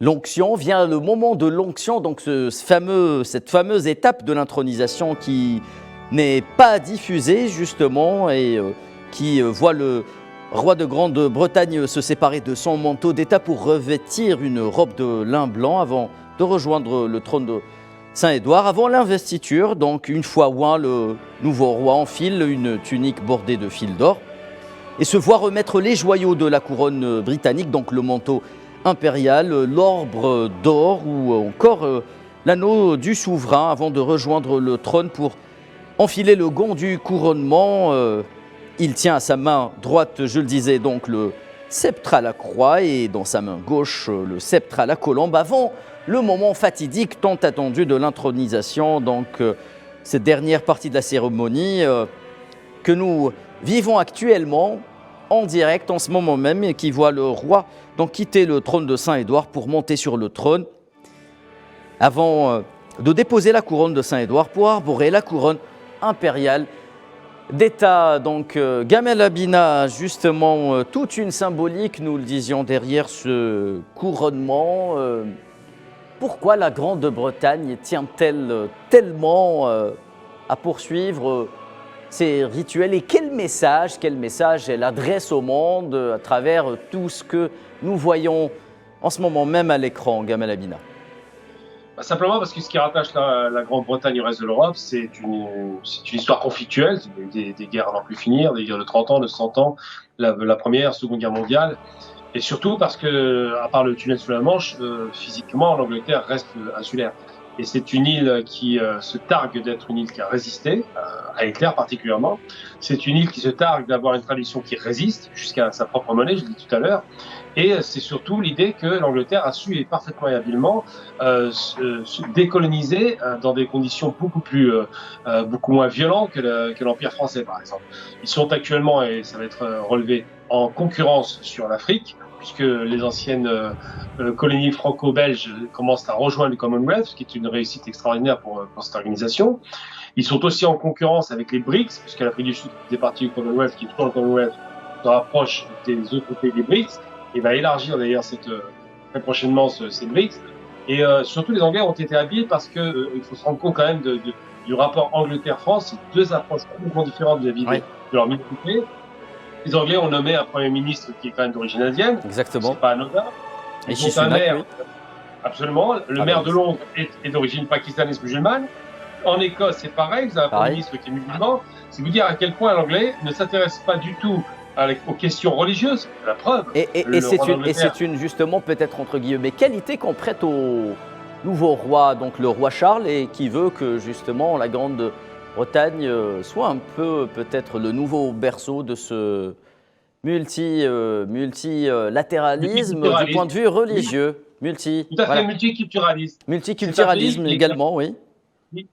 L'onction, vient le moment de l'onction, donc cette fameuse étape de l'intronisation qui n'est pas diffusée justement et qui voit le roi de Grande-Bretagne se séparer de son manteau d'État pour revêtir une robe de lin blanc avant de rejoindre le trône de Saint-Édouard. Avant l'investiture, donc une fois oint, le nouveau roi enfile une tunique bordée de fil d'or et se voit remettre les joyaux de la couronne britannique, donc le manteau impérial, l'orbre d'or ou encore l'anneau du souverain avant de rejoindre le trône pour enfiler le gant du couronnement. Il tient à sa main droite, je le disais, donc le sceptre à la croix et dans sa main gauche le sceptre à la colombe avant le moment fatidique tant attendu de l'intronisation, donc cette dernière partie de la cérémonie que nous vivons actuellement en direct en ce moment même et qui voit le roi donc quitter le trône de Saint-Édouard pour monter sur le trône avant de déposer la couronne de Saint-Édouard pour arborer la couronne impériale d'État. Donc Gamel Abina, justement, toute une symbolique, nous le disions, derrière ce couronnement. Pourquoi la Grande-Bretagne tient-elle tellement à poursuivre ces rituels et quel message elle adresse au monde à travers tout ce que nous voyons en ce moment même à l'écran, Gamel Abina? Simplement parce que ce qui rattache la Grande-Bretagne au reste de l'Europe, c'est une histoire conflictuelle, des guerres à n'en plus finir, des guerres de 30 ans, de 100 ans, la première, seconde guerre mondiale, et surtout parce que, à part le tunnel sous la Manche, physiquement, l'Angleterre reste insulaire. Et c'est une île qui se targue d'être une île qui a résisté, à Hitler particulièrement. C'est une île qui se targue d'avoir une tradition qui résiste jusqu'à sa propre monnaie, je l'ai dit tout à l'heure. Et c'est surtout l'idée que l'Angleterre a su, et parfaitement et habilement, se décoloniser dans des conditions beaucoup moins violentes que l'Empire français, par exemple. Ils sont actuellement, et ça va être relevé, en concurrence sur l'Afrique, puisque les anciennes colonies franco-belges commencent à rejoindre le Commonwealth, ce qui est une réussite extraordinaire pour cette organisation. Ils sont aussi en concurrence avec les BRICS, puisque l'Afrique du Sud faisait partie du Commonwealth, qui est toujours le Commonwealth, se rapproche des autres pays des BRICS, et va élargir d'ailleurs très prochainement ces BRICS. Et surtout, les Anglais ont été habiles parce que il faut se rendre compte quand même du rapport Angleterre-France, c'est deux approches complètement différentes vis-à-vis de leur minorité. Les Anglais ont nommé un Premier ministre qui est quand même d'origine indienne. Exactement. C'est pas anodin. Rishi Sunak, oui. Absolument. Le maire de Londres est d'origine pakistanaise musulmane. En Écosse, c'est pareil. Vous avez un Premier ministre qui est musulman. C'est vous dire à quel point l'anglais ne s'intéresse pas du tout aux questions religieuses. La preuve. Et c'est une, justement, peut-être entre guillemets, qualité qu'on prête au nouveau roi, donc le roi Charles, et qui veut que justement la Grande-Bretagne soit un peu peut-être le nouveau berceau de ce multilatéralisme du point de vue religieux. Tout à fait, multiculturalisme. Multiculturalisme également, oui.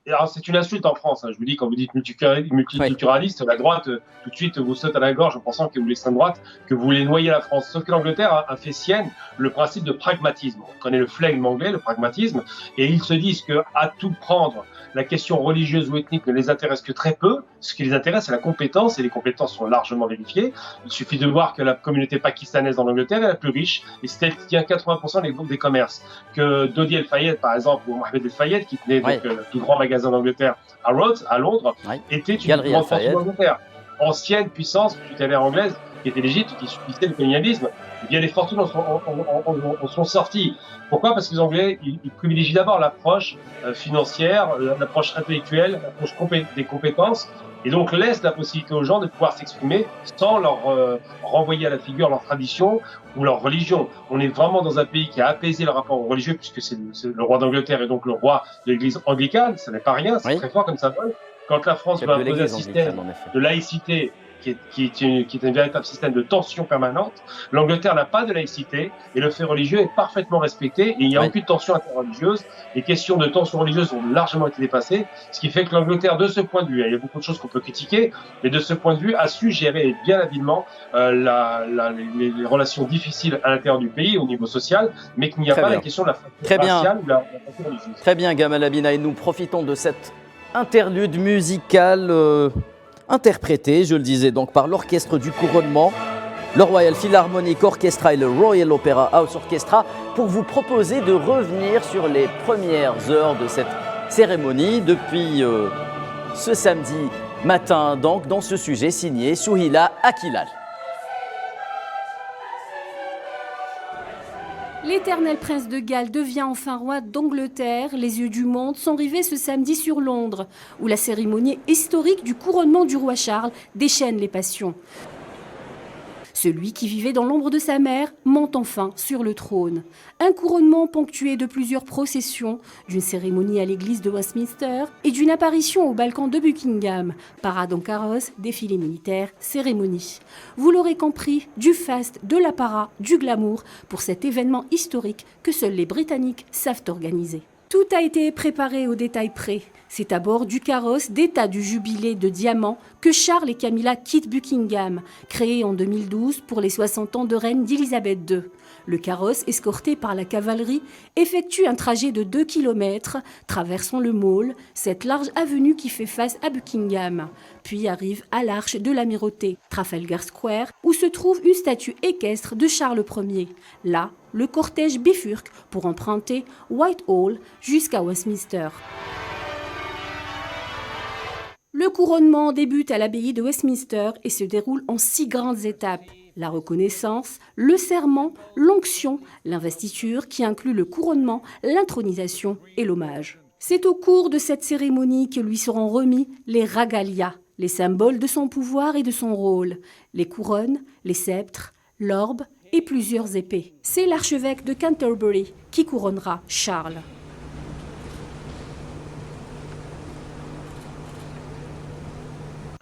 Alors c'est une insulte en France, hein. Je vous dis, quand vous dites multiculturaliste, la droite tout de suite vous saute à la gorge en pensant que vous l'extrême droite, que vous voulez noyer la France. Sauf que l'Angleterre a fait sienne le principe de pragmatisme. On connaît le flegme anglais, le pragmatisme, et ils se disent que à tout prendre, la question religieuse ou ethnique ne les intéresse que très peu. Ce qui les intéresse, c'est la compétence, et les compétences sont largement vérifiées. Il suffit de voir que la communauté pakistanaise en Angleterre est la plus riche, et c'est elle qui tient 80% des commerces. Que Dodi El Fayed, par exemple, ou Mohamed El Fayed, qui tenait donc le plus grand magasin d'Angleterre à Rhodes, à Londres, était une grande fortune d'Angleterre. Ancienne puissance tutélaire anglaise, qui était l'Égypte, qui subissait le colonialisme. Et bien, les fortunes en sont sorties. Pourquoi ? Parce que les Anglais, ils privilégient d'abord l'approche financière, l'approche intellectuelle, l'approche des compétences, et donc laissent la possibilité aux gens de pouvoir s'exprimer sans leur renvoyer à la figure leur tradition ou leur religion. On est vraiment dans un pays qui a apaisé le rapport religieux, puisque c'est le roi d'Angleterre et donc le roi de l'église anglicane. Ça n'est pas rien, c'est très fort comme symbole. Quand la France va imposer un système de laïcité qui est un véritable système de tension permanente, l'Angleterre n'a pas de laïcité et le fait religieux est parfaitement respecté et il n'y a aucune tension interreligieuse. Les questions de tension religieuse ont largement été dépassées, ce qui fait que l'Angleterre, de ce point de vue, il y a beaucoup de choses qu'on peut critiquer, mais de ce point de vue, a su gérer bien habilement les relations difficiles à l'intérieur du pays au niveau social, mais qu'il n'y a pas la question de la fracture raciale ou la fracture religieuse. Très bien, Gamal Abina, et nous profitons de cette interlude musicale interprété, je le disais, donc par l'orchestre du couronnement, le Royal Philharmonic Orchestra et le Royal Opera House Orchestra, pour vous proposer de revenir sur les premières heures de cette cérémonie depuis ce samedi matin, donc dans ce sujet signé Souhila Akilal. L'éternel prince de Galles devient enfin roi d'Angleterre. Les yeux du monde sont rivés ce samedi sur Londres, où la cérémonie historique du couronnement du roi Charles déchaîne les passions. Celui qui vivait dans l'ombre de sa mère monte enfin sur le trône. Un couronnement ponctué de plusieurs processions, d'une cérémonie à l'église de Westminster et d'une apparition au balcon de Buckingham. Parade en carrosse, défilé militaire, cérémonie. Vous l'aurez compris, du faste, de l'apparat, du glamour pour cet événement historique que seuls les Britanniques savent organiser. Tout a été préparé au détail près. C'est à bord du carrosse d'état du jubilé de diamants que Charles et Camilla quittent Buckingham, créé en 2012 pour les 60 ans de règne d'Élisabeth II. Le carrosse, escorté par la cavalerie, effectue un trajet de 2 km, traversant le Mall, cette large avenue qui fait face à Buckingham, puis arrive à l'Arche de l'Amirauté, Trafalgar Square, où se trouve une statue équestre de Charles Ier. Là, le cortège bifurque pour emprunter Whitehall jusqu'à Westminster. Le couronnement débute à l'abbaye de Westminster et se déroule en 6 grandes étapes. La reconnaissance, le serment, l'onction, l'investiture qui inclut le couronnement, l'intronisation et l'hommage. C'est au cours de cette cérémonie que lui seront remis les regalia, les symboles de son pouvoir et de son rôle, les couronnes, les sceptres, l'orbe et plusieurs épées. C'est l'archevêque de Canterbury qui couronnera Charles.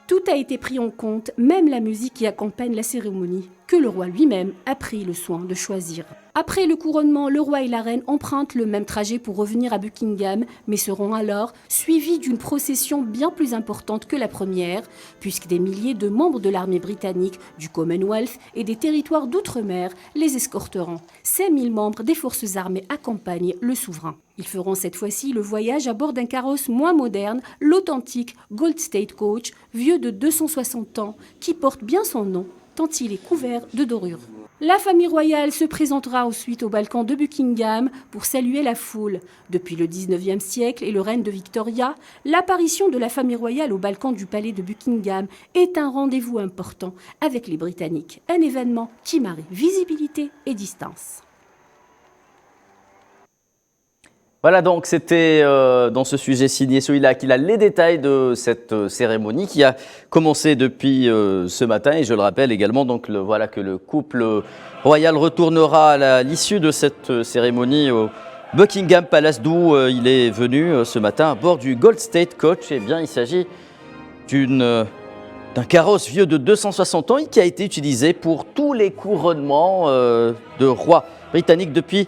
Tout a été pris en compte, même la musique qui accompagne la cérémonie, que le roi lui-même a pris le soin de choisir. Après le couronnement, le roi et la reine empruntent le même trajet pour revenir à Buckingham, mais seront alors suivis d'une procession bien plus importante que la première, puisque des milliers de membres de l'armée britannique, du Commonwealth et des territoires d'outre-mer les escorteront. 5000 membres des forces armées accompagnent le souverain. Ils feront cette fois-ci le voyage à bord d'un carrosse moins moderne, l'authentique Gold State Coach, vieux de 260 ans, qui porte bien son nom, tant il est couvert de dorures. La famille royale se présentera ensuite au balcon de Buckingham pour saluer la foule. Depuis le 19e siècle et le règne de Victoria, l'apparition de la famille royale au balcon du palais de Buckingham est un rendez-vous important avec les Britanniques, un événement qui marie visibilité et distance. Voilà, donc c'était dans ce sujet signé Soïla qu'il a les détails de cette cérémonie qui a commencé depuis ce matin. Et je le rappelle également, donc voilà que le couple royal retournera à l'issue de cette cérémonie au Buckingham Palace, d'où il est venu ce matin à bord du Gold State Coach. Eh bien, il s'agit d'un carrosse vieux de 260 ans et qui a été utilisé pour tous les couronnements de rois britanniques depuis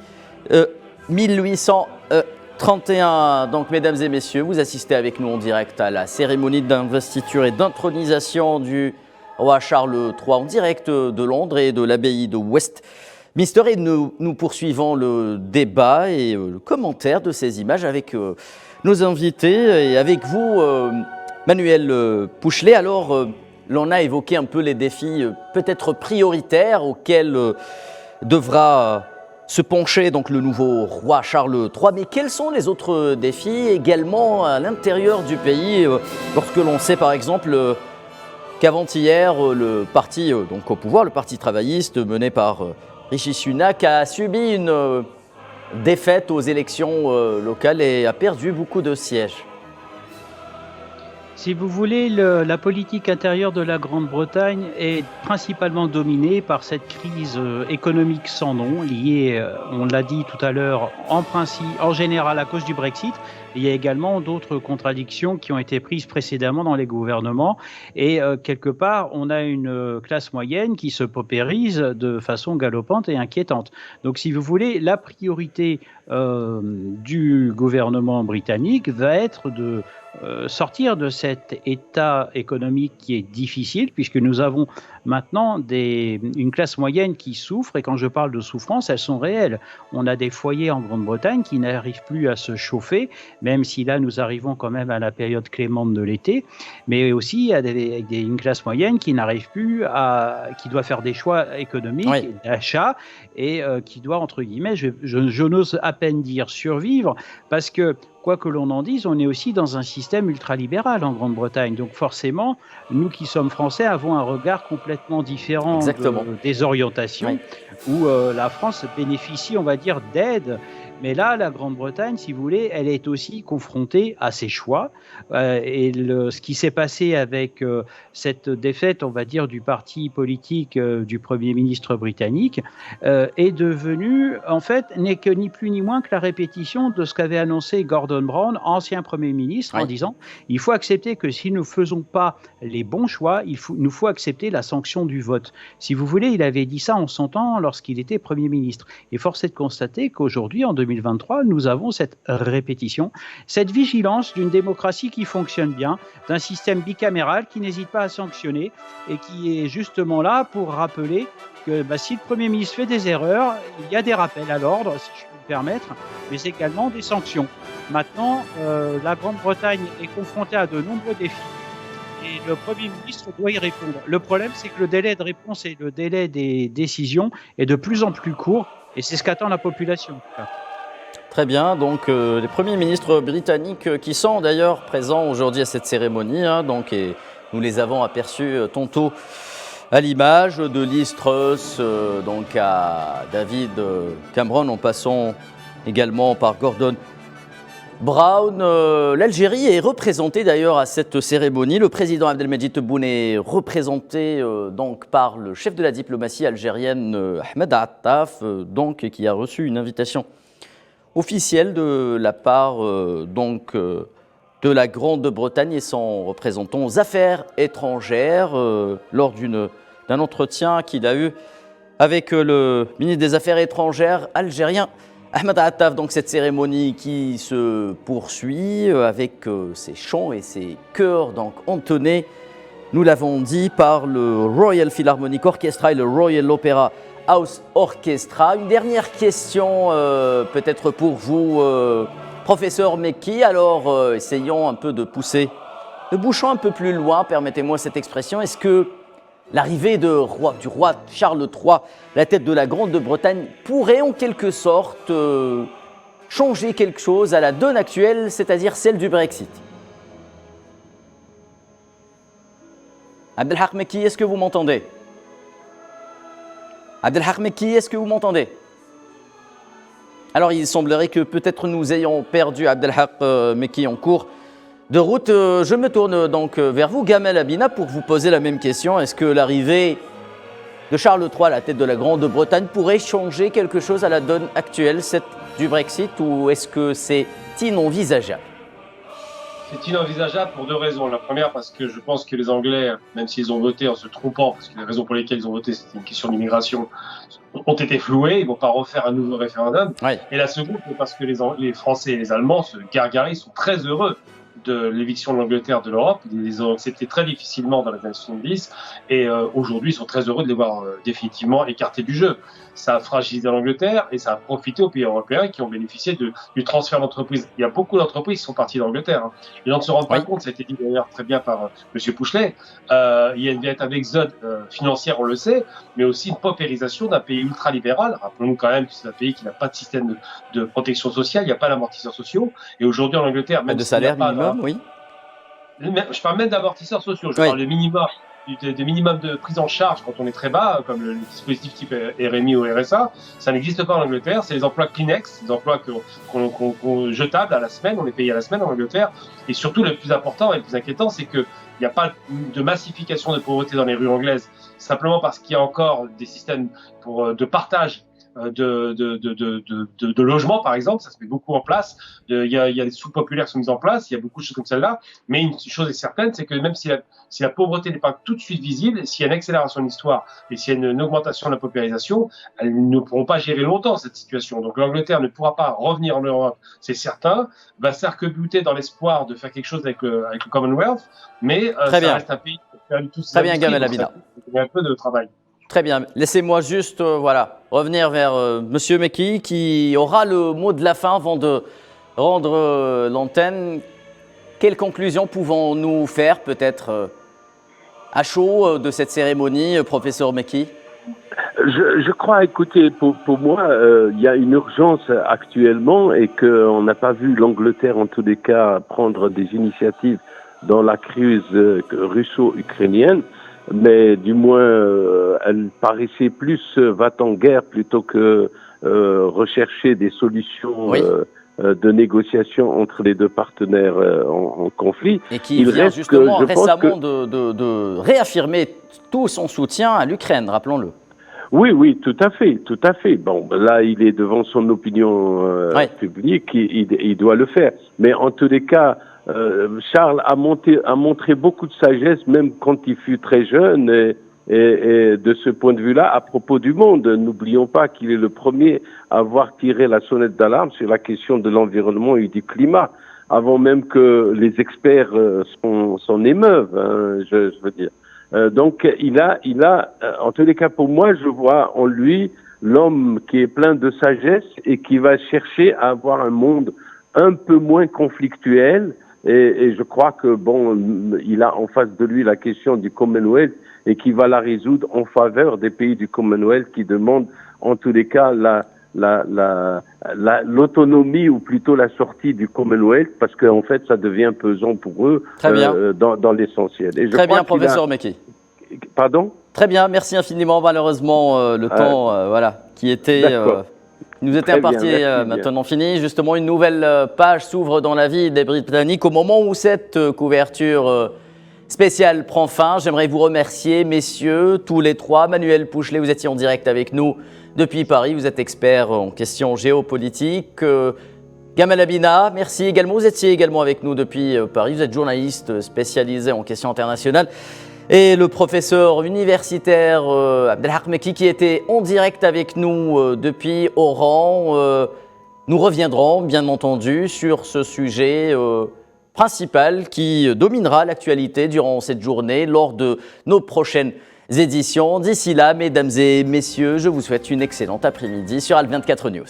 1831. Donc, mesdames et messieurs, vous assistez avec nous en direct à la cérémonie d'investiture et d'intronisation du roi Charles III en direct de Londres et de l'abbaye de Westminster. Et nous poursuivons le débat et le commentaire de ces images avec nos invités et avec vous, Manuel Pouchelet. Alors, l'on a évoqué un peu les défis peut-être prioritaires auxquels devra se pencher donc le nouveau roi Charles III. Mais quels sont les autres défis également à l'intérieur du pays lorsque l'on sait par exemple qu'avant-hier le parti donc au pouvoir, le parti travailliste mené par Rishi Sunak a subi une défaite aux élections locales et a perdu beaucoup de sièges. Si vous voulez, la politique intérieure de la Grande-Bretagne est principalement dominée par cette crise économique sans nom, liée, on l'a dit tout à l'heure, en général à cause du Brexit. Il y a également d'autres contradictions qui ont été prises précédemment dans les gouvernements. Et quelque part, on a une classe moyenne qui se paupérise de façon galopante et inquiétante. Donc, si vous voulez, la priorité du gouvernement britannique va être de sortir de cet état économique qui est difficile, puisque nous avons maintenant une classe moyenne qui souffre, et quand je parle de souffrance, elles sont réelles. On a des foyers en Grande-Bretagne qui n'arrivent plus à se chauffer, même si là nous arrivons quand même à la période clémente de l'été, mais aussi à une classe moyenne qui n'arrive plus qui doit faire des choix économiques, oui, d'achat, et qui doit, entre guillemets, je n'ose à peine dire survivre, parce que quoi que l'on en dise, on est aussi dans un système ultralibéral en Grande-Bretagne. Donc forcément, nous qui sommes Français avons un regard complètement différent des orientations, oui, où la France bénéficie, on va dire, d'aide. Mais là, la Grande-Bretagne, si vous voulez, elle est aussi confrontée à ses choix. Et ce qui s'est passé avec cette défaite, on va dire, du parti politique du Premier ministre britannique, est devenu, en fait, n'est que ni plus ni moins que la répétition de ce qu'avait annoncé Gordon Brown, ancien Premier ministre, oui, en disant « Il faut accepter que si nous ne faisons pas les bons choix, nous faut accepter la sanction du vote ». Si vous voulez, il avait dit ça en son temps lorsqu'il était Premier ministre. Et force est de constater qu'aujourd'hui, en 2023, nous avons cette répétition, cette vigilance d'une démocratie qui fonctionne bien, d'un système bicaméral qui n'hésite pas à sanctionner et qui est justement là pour rappeler que si le Premier ministre fait des erreurs, il y a des rappels à l'ordre, si je peux me permettre, mais également des sanctions. Maintenant, la Grande-Bretagne est confrontée à de nombreux défis et le Premier ministre doit y répondre. Le problème, c'est que le délai de réponse et le délai des décisions est de plus en plus court et c'est ce qu'attend la population. Très bien, donc les premiers ministres britanniques qui sont d'ailleurs présents aujourd'hui à cette cérémonie, donc, et nous les avons aperçus tantôt à l'image de Liz Truss, donc à David Cameron, en passant également par Gordon Brown. L'Algérie est représentée d'ailleurs à cette cérémonie. Le président Abdelmajid Tebboune est représenté donc par le chef de la diplomatie algérienne Ahmed Attaf, donc qui a reçu une invitation officielle de la part de la Grande-Bretagne et son représentant aux affaires étrangères lors d'un entretien qu'il a eu avec le ministre des Affaires étrangères algérien Ahmed Attaf. Donc cette cérémonie qui se poursuit avec ses chants et ses chœurs donc entonnés, nous l'avons dit, par le Royal Philharmonic Orchestra et le Royal Opera House Orchestra. Une dernière question peut-être pour vous, professeur Mekki. Alors essayons un peu de pousser le bouchon un peu plus loin, permettez-moi cette expression. Est-ce que l'arrivée du roi Charles III, la tête de la Grande-Bretagne, pourrait en quelque sorte changer quelque chose à la donne actuelle, c'est-à-dire celle du Brexit? Abdelhak Mekki, est-ce que vous m'entendez? Abdelhak Mekki, est-ce que vous m'entendez? Alors il semblerait que peut-être nous ayons perdu Abdelhak Mekki en cours de route. Je me tourne donc vers vous, Gamel Abina, pour vous poser la même question. Est-ce que l'arrivée de Charles III à la tête de la Grande-Bretagne pourrait changer quelque chose à la donne actuelle, celle du Brexit, ou est-ce que c'est inenvisageable? C'est inenvisageable pour deux raisons. La première, parce que je pense que les Anglais, même s'ils ont voté en se trompant, parce que les raisons pour lesquelles ils ont voté, c'était une question d'immigration, ont été floués. Ils ne vont pas refaire un nouveau référendum. Oui. Et la seconde, c'est parce que les Français et les Allemands se gargarisent, sont très heureux de l'éviction de l'Angleterre de l'Europe. Ils les ont acceptés très difficilement dans les années 70 et aujourd'hui ils sont très heureux de les voir définitivement écartés du jeu. Ça a fragilisé l'Angleterre et ça a profité aux pays européens qui ont bénéficié du transfert d'entreprises. Il y a beaucoup d'entreprises qui sont parties d'Angleterre. Hein. Les gens ne se rendent pas compte, ça a été dit d'ailleurs très bien par M. Pouchelet. Il y a une véritable exode financière, on le sait, mais aussi une paupérisation d'un pays ultralibéral. Rappelons-nous quand même que c'est un pays qui n'a pas de système de protection sociale, il n'y a pas d'amortisseurs sociaux. Et aujourd'hui en Angleterre, même de salaire minimum, oui. Je parle même d'amortisseurs sociaux, je parle de minimum. Des minimums de prise en charge quand on est très bas, comme le dispositif type RMI ou RSA, ça n'existe pas en Angleterre. C'est les emplois Kleenex, des emplois jetables à la semaine, on est payé à la semaine en Angleterre. Et surtout, le plus important et le plus inquiétant, c'est qu'il n'y a pas de massification de pauvreté dans les rues anglaises, simplement parce qu'il y a encore des systèmes de partage de logements, par exemple, ça se met beaucoup en place. Il y a des sous populaires qui sont mis en place, il y a beaucoup de choses comme celle-là. Mais une chose est certaine, c'est que même si la pauvreté n'est pas tout de suite visible, s'il y a une accélération de l'histoire et s'il y a une augmentation de la paupérisation, elles ne pourront pas gérer longtemps cette situation. Donc l'Angleterre ne pourra pas revenir en Europe, c'est certain, va s'arc-bouter dans l'espoir de faire quelque chose avec le Commonwealth, mais ça reste un pays qui a perdu tout ça. Très bien, Gamel Abina. Il y a un peu de travail. Très bien. Laissez-moi juste revenir vers Monsieur Mekki qui aura le mot de la fin avant de rendre l'antenne. Quelles conclusions pouvons-nous faire peut-être à chaud de cette cérémonie, professeur Mekki? Je crois, écoutez, pour moi, il y a une urgence actuellement et qu'on n'a pas vu l'Angleterre, en tous les cas, prendre des initiatives dans la crise russo-ukrainienne. Mais du moins, elle paraissait plus va-t-en-guerre plutôt que rechercher des solutions de négociation entre les deux partenaires en conflit. Et qui vient justement récemment de réaffirmer tout son soutien à l'Ukraine, rappelons-le. Oui, tout à fait. Bon, là, il est devant son opinion publique, il doit le faire. Mais en tous les cas, Charles a montré beaucoup de sagesse, même quand il fut très jeune, et de ce point de vue-là, à propos du monde, n'oublions pas qu'il est le premier à avoir tiré la sonnette d'alarme sur la question de l'environnement et du climat, avant même que les experts s'en émeuvent, hein, je veux dire. Donc, il a, en tous les cas, pour moi, je vois en lui l'homme qui est plein de sagesse et qui va chercher à avoir un monde un peu moins conflictuel. Et je crois que il a en face de lui la question du Commonwealth et qui va la résoudre en faveur des pays du Commonwealth qui demandent en tous les cas l'autonomie ou plutôt la sortie du Commonwealth parce qu'en fait ça devient pesant pour eux dans l'essentiel. Très bien, professeur Mekki. Pardon ? Très bien, merci infiniment. Malheureusement, le temps qui était... nous était imparti maintenant fini. Justement, une nouvelle page s'ouvre dans la vie des Britanniques au moment où cette couverture spéciale prend fin. J'aimerais vous remercier, messieurs, tous les trois. Manuel Pouchelet, vous étiez en direct avec nous depuis Paris. Vous êtes expert en questions géopolitiques. Gamal Abina, merci également. Vous étiez également avec nous depuis Paris. Vous êtes journaliste spécialisé en questions internationales. Et le professeur universitaire Abdelhak Mekki qui était en direct avec nous depuis Oran. Nous reviendrons bien entendu sur ce sujet principal qui dominera l'actualité durant cette journée lors de nos prochaines éditions. D'ici là, mesdames et messieurs, je vous souhaite une excellente après-midi sur Al 24 News.